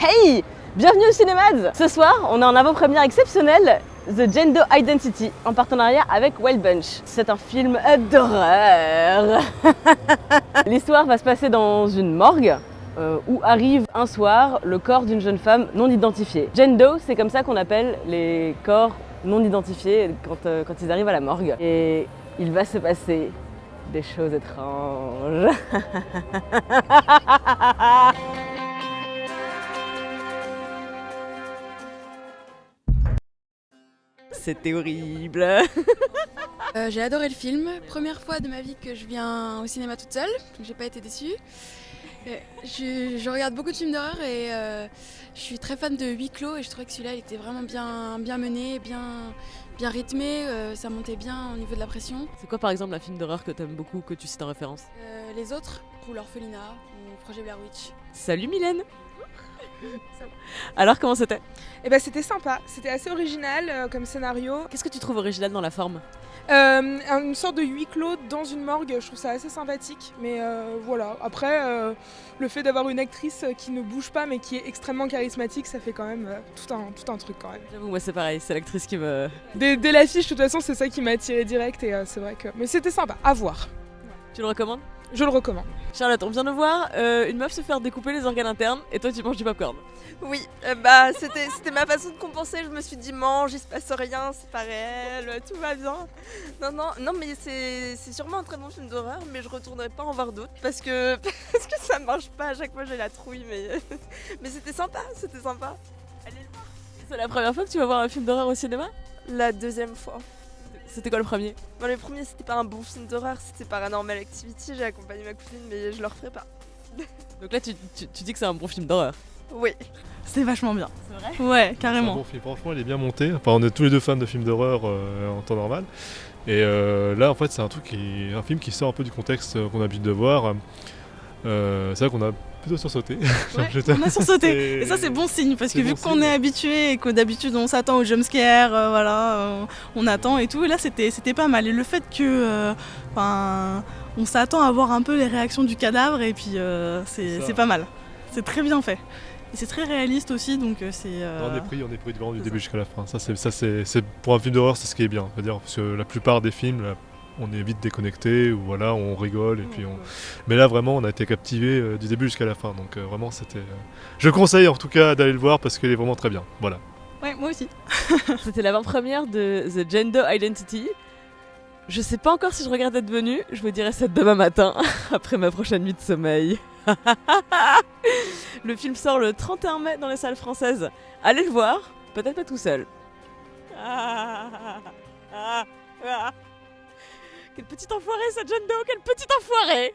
Hey! Bienvenue au Cinémad! Ce soir, on est en avant-première exceptionnelle, The Jane Doe Identity, en partenariat avec Wild Bunch. C'est un film d'horreur. L'histoire va se passer dans une morgue, où arrive un soir le corps d'une jeune femme non identifiée. Jane Doe, c'est comme ça qu'on appelle les corps non identifiés quand ils arrivent à la morgue. Et il va se passer des choses étranges. C'était horrible. J'ai adoré le film. Première fois de ma vie que je viens au cinéma toute seule, donc j'ai pas été déçue. Je regarde beaucoup de films d'horreur et je suis très fan de huis clos et je trouvais que celui-là il était vraiment bien mené, bien rythmé, ça montait bien au niveau de la pression. C'est quoi par exemple un film d'horreur que t'aimes beaucoup, que tu cites en référence? Les autres, pour l'orphelinat ou Projet Blair Witch. Salut Mylène. Alors comment c'était? Eh ben, c'était sympa, c'était assez original comme scénario. Qu'est-ce que tu trouves original dans la forme? Une sorte de huis clos dans une morgue, je trouve ça assez sympathique. Mais voilà, après, le fait d'avoir une actrice qui ne bouge pas mais qui est extrêmement charismatique, ça fait quand même tout un truc quand même. J'avoue, moi c'est pareil, c'est l'actrice qui me... Dès l'affiche, de toute façon, c'est ça qui m'a attiré direct et c'est vrai que... Mais c'était sympa, à voir. Tu le recommandes? Je le recommande. Charlotte, on vient de voir une meuf se faire découper les organes internes et toi tu manges du popcorn. Oui, c'était ma façon de compenser. Je me suis dit mange, il se passe rien, c'est pas réel, tout va bien. Non, mais c'est sûrement un très bon film d'horreur, mais je retournerai pas en voir d'autres parce que ça marche pas. À chaque fois j'ai la trouille, mais c'était sympa. Allez le voir. C'est la première fois que tu vas voir un film d'horreur au cinéma? La deuxième fois. C'était quoi le premier? Bon, le premier c'était pas un bon film d'horreur, c'était Paranormal Activity. J'ai accompagné ma cousine, mais je le referai pas. Donc là tu dis que c'est un bon film d'horreur. Oui. C'est vachement bien. C'est vrai? Ouais, C'est un carrément. bon film, franchement il est bien monté. Enfin on est tous les deux fans de films d'horreur en temps normal. Et là en fait c'est un film qui sort un peu du contexte qu'on a l'habitude de voir. C'est vrai qu'on a plutôt sursauté. Ouais, on a sursauté. Et ça c'est bon signe parce que c'est vu bon qu'on signe. est habitué et que d'habitude on s'attend au jumpscare, on attend et tout. Et là c'était pas mal. Et le fait que on s'attend à voir un peu les réactions du cadavre et puis c'est pas mal. C'est très bien fait. Et c'est très réaliste aussi donc c'est. On est pris devant du début jusqu'à la fin. Ça c'est pour un film d'horreur c'est ce qui est bien. C'est-à-dire parce que la plupart des films là, on est vite déconnecté ou voilà on rigole et puis on. Mais là vraiment on a été captivé du début jusqu'à la fin. Donc vraiment c'était. Je conseille en tout cas d'aller le voir parce qu'il est vraiment très bien. Voilà. Ouais, moi aussi. C'était l'avant-première de The Jane Doe Identity. Je sais pas encore si je regrette d'être venue, je vous dirai ça demain matin, après ma prochaine nuit de sommeil. Le film sort le 31 mai dans les salles françaises. Allez le voir, peut-être pas tout seul. Quel petit enfoiré, cette Jane Doe, quel petit enfoiré.